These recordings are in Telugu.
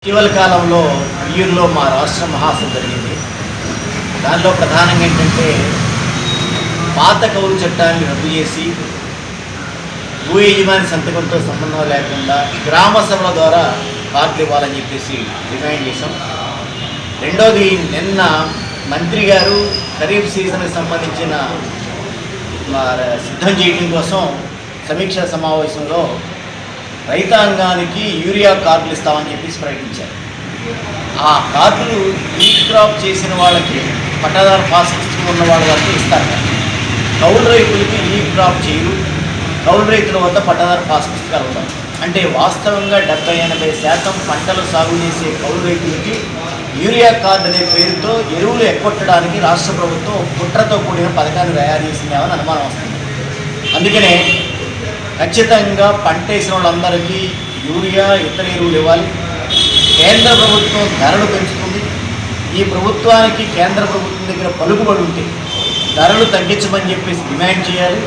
ఇటీవల కాలంలో యూర్లో మా రాష్ట్ర మహాసభ జరిగింది. దానిలో ప్రధానంగా ఏంటంటే పాత కౌలు చట్టాన్ని రద్దు చేసి భూ యజమాని సంతకంతో సంబంధం లేకుండా గ్రామ సభల ద్వారా కార్డులు ఇవ్వాలని చెప్పేసి డిమాండ్ చేశాం. రెండోది, నిన్న మంత్రి గారు ఖరీఫ్ సీజన్కి సంబంధించిన సిద్ధం చేయడం కోసం సమీక్షా సమావేశంలో రైతాంగానికి యూరియా కార్డులు ఇస్తామని చెప్పేసి ప్రకటించారు. ఆ కార్డులు ఈ క్రాప్ చేసిన వాళ్ళకి పట్టాదారు పాస్ పుస్తకం ఉన్న వాళ్ళ వరకు ఇస్తారు. కౌలు రైతులకి ఈ క్రాప్ చేయరు. కౌలు రైతుల వద్ద పట్టాదారు పాస్ పుస్తకాలు ఉంటాయి. అంటే వాస్తవంగా 70-80% పంటలు సాగు చేసే కౌలు రైతులకి యూరియా కార్డు అనే పేరుతో ఎరువులు ఎక్కొట్టడానికి రాష్ట్ర ప్రభుత్వం కుట్రతో కూడిన పథకాన్ని తయారు చేసిందేమని అనుమానం వస్తుంది. అందుకనే ఖచ్చితంగా పంట వేసిన వాళ్ళందరికీ యూరియా ఇతర ఎరువులు ఇవ్వాలి. కేంద్ర ప్రభుత్వం ధరలు పెంచుతుంది. ఈ ప్రభుత్వానికి కేంద్ర ప్రభుత్వం దగ్గర పలుకుబడి ఉంటే ధరలు తగ్గించమని చెప్పేసి డిమాండ్ చేయాలి.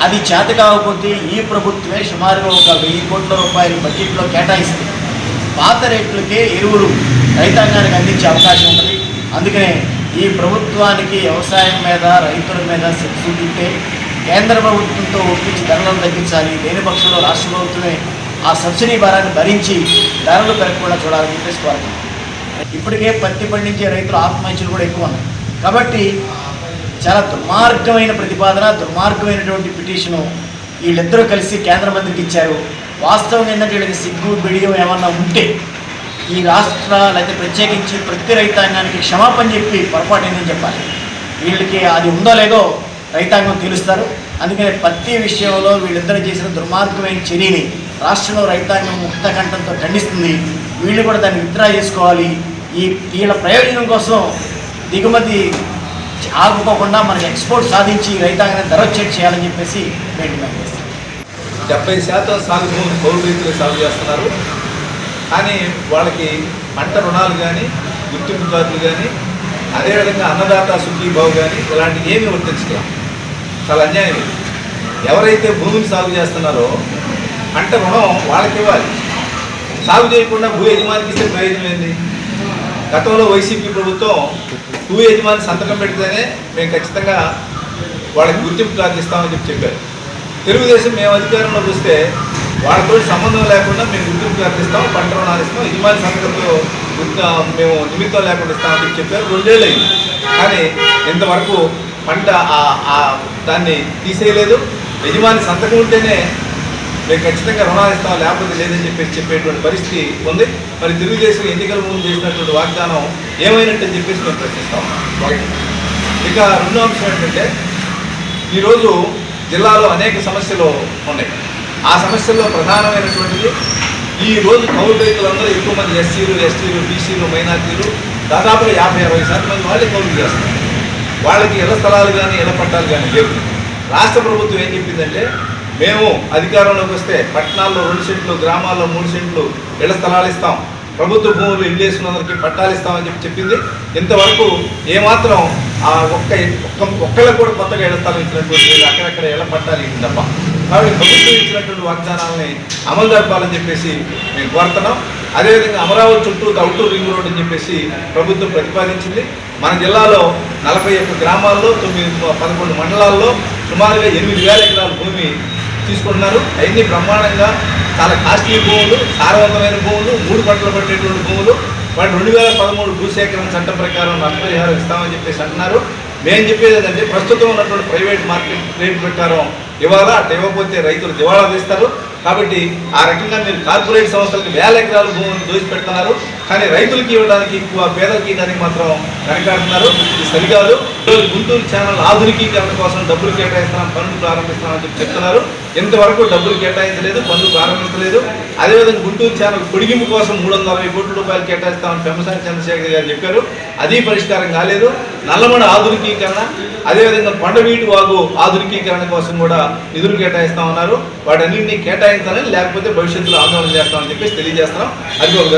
అది చేత కాకపోతే ఈ ప్రభుత్వమే సుమారుగా ఒక 1000 కోట్ల రూపాయలు బడ్జెట్లో కేటాయిస్తుంది. పాత రేట్లకే ఎరువులు రైతాంగానికి అందించే అవకాశం ఉంటుంది. అందుకనే ఈ ప్రభుత్వానికి వ్యవసాయం మీద రైతుల మీద సబ్సిడీ ఉంటే కేంద్ర ప్రభుత్వంతో ఒప్పించి ధరలను తగ్గించాలి. లేని పక్షంలో రాష్ట్ర ప్రభుత్వమే ఆ సబ్సిడీ భారాన్ని భరించి ధరలు పెరగకుండా చూడాలని చెప్పేసి కోరుతున్నాం. ఇప్పటికే పత్తి పండించే రైతుల ఆత్మహత్యలు కూడా ఎక్కువ ఉన్నాయి. కాబట్టి చాలా దుర్మార్గమైన ప్రతిపాదన, దుర్మార్గమైనటువంటి పిటిషను వీళ్ళిద్దరూ కలిసి కేంద్ర మంత్రికి ఇచ్చారు. వాస్తవం ఏంటంటే వీళ్ళకి సిగ్గు బిడియం ఏమన్నా ఉంటే ఈ రాష్ట్ర లేకపోతే ప్రత్యేకించి ప్రతి రైతాంగానికి క్షమాపణ చెప్పి పొరపాటు ఏందని చెప్పాలి. వీళ్ళకి అది ఉందో లేదో రైతాంగం తెలుస్తారు. అందుకని పత్తి విషయంలో వీళ్ళిద్దరూ చేసిన దుర్మార్గమైన చర్యని రాష్ట్రంలో రైతాంగం ముక్తకంఠంతో ఖండిస్తుంది. వీళ్ళు కూడా దాన్ని విత్డ్రా చేసుకోవాలి. వీళ్ళ ప్రయోజనం కోసం దిగుమతి ఆగుకోకుండా మనకి ఎక్స్పోర్ట్ సాధించి రైతాంగాన్ని ధర వచ్చేట్ చేయాలని చెప్పేసి మేము డిమాండ్ చేస్తాం. 70% సాగు భూములు కౌలు రైతులు సాగు చేస్తున్నారు. కానీ వాళ్ళకి పంట రుణాలు కానీ గుర్తింపు కార్డులు కానీ అదేవిధంగా అన్నదాత సుఖీభావ్ కానీ ఇలాంటివి ఏమీ వర్తించలేదు. చాలా అన్యాయం. ఎవరైతే భూమిని సాగు చేస్తున్నారో పంట రుణం వాళ్ళకి ఇవ్వాలి. సాగు చేయకుండా భూ యజమానికి ఇస్తే ప్రయోజనం ఏంది? గతంలో వైసీపీ ప్రభుత్వం భూ యజమాని సంతకం పెడితేనే మేము ఖచ్చితంగా వాళ్ళకి గుర్తింపు కార్డు ఇస్తామని చెప్పారు. తెలుగుదేశం మేము అధికారంలోకి వస్తే వాళ్ళతో సంబంధం లేకుండా మేము గుర్తింపు కార్డు ఇస్తాం, పంట రుణాలు ఇస్తాం, యజమాని సంతకంతో మేము నిమిత్తం లేకుండా ఇస్తామని చెప్పారు. 2 ఏళ్ళు అయింది. కానీ ఇంతవరకు పంట దాన్ని తీసేయలేదు. యజమాని సంతకం ఉంటేనే మేము ఖచ్చితంగా రుణాలు ఇస్తాం, లేకపోతే లేదని చెప్పేటువంటి పరిస్థితి ఉంది. మరి తెలుగుదేశం ఎన్నికల ముందు చేసినటువంటి వాగ్దానం ఏమైనట్టని చెప్పేసి మేము ప్రశ్నిస్తాం. ఇక రెండో అంశం ఏంటంటే ఈరోజు జిల్లాలో అనేక సమస్యలు ఉన్నాయి. ఆ సమస్యల్లో ప్రధానమైనటువంటిది ఈరోజు కౌలు రైతులందరూ ఎక్కువ మంది ఎస్సీలు, ఎస్టీలు, బీసీలు, మైనార్టీలు దాదాపుగా 50-60% మంది వాళ్ళే కౌలు చేస్తారు. వాళ్ళకి ఇళ్ల స్థలాలు కానీ ఇళ్ల పట్టాలు కానీ లేవు. రాష్ట్ర ప్రభుత్వం ఏం చెప్పిందంటే మేము అధికారంలోకి వస్తే పట్టణాల్లో 2 సెంట్లు, గ్రామాల్లో 3 సెంట్లు ఇళ్ల స్థలాలు ఇస్తాం, ప్రభుత్వ భూములు ఇల్లు వేసుకున్నందరికీ పట్టాలు ఇస్తామని చెప్పింది. ఇంతవరకు ఏమాత్రం ఒక్కళ్ళకు కూడా కొత్తగా ఇళ్ల స్థలం ఇచ్చినటువంటి అక్కడక్కడ ఇళ్ల పట్టాలు ఇచ్చింది తప్ప. కాబట్టి ప్రభుత్వం ఇచ్చినటువంటి వాగ్దానాలని అమలు జరపాలని చెప్పేసి మేము కోరుతున్నాం. అదేవిధంగా అమరావతి చుట్టూ అవుటర్ రింగ్ రోడ్ అని చెప్పేసి ప్రభుత్వం ప్రతిపాదించింది. మన జిల్లాలో 41 గ్రామాల్లో 11 మండలాల్లో సుమారుగా 8,000 ఎకరాల భూమి తీసుకుంటున్నారు. అవన్నీ బ్రహ్మాండంగా చాలా కాస్ట్లీ భూములు, సారవంతమైన భూములు, 3 పంటలు పట్టేటువంటి భూములు. వాళ్ళు 2013 భూసేకరణ చట్టం ప్రకారం నష్టపరిహారం ఇస్తామని చెప్పేసి అంటున్నారు. మేము చెప్పేది ఏంటంటే ప్రస్తుతం ఉన్నటువంటి ప్రైవేట్ మార్కెట్ రేట్ ప్రకారం ఇవాళ అట్లా ఇవ్వకపోతే రైతులు దివాళా తీస్తారు. కాబట్టి ఆ రకంగా మీరు కార్పొరేట్ సంస్థలకు 1000 ఎకరాల భూమిని దోచిపెడుతున్నారు. కానీ రైతులకి ఇవ్వడానికి ఎక్కువ, పేదలకి ఇవ్వడానికి మాత్రం వెనకాడుతున్నారు. ఇది సరికాదు. గుంటూరు ఛానల్ ఆధునికీకరణ కోసం డబ్బులు కేటాయిస్తున్నాం, పనులు ప్రారంభిస్తున్నామని చెప్తున్నారు. ఇంతవరకు డబ్బులు కేటాయించలేదు, పనులు ప్రారంభించలేదు. అదేవిధంగా గుంటూరు ఛానల్ పొడిగింపు కోసం 360 కోట్ల రూపాయలు కేటాయిస్తామని పెమ్మసాని చంద్రశేఖర్ గారు చెప్పారు. అది పరిష్కారం కాలేదు. నల్లమడ ఆధునికీకరణ, అదేవిధంగా కొండవీటి వాగు ఆధునికీకరణ కోసం కూడా నిధులు కేటాయిస్తామన్నారు. వాటన్నింటినీ కేటాయించాలని, లేకపోతే భవిష్యత్తులో ఆందోళన చేస్తామని చెప్పేసి తెలియజేస్తున్నాం. అది ఒక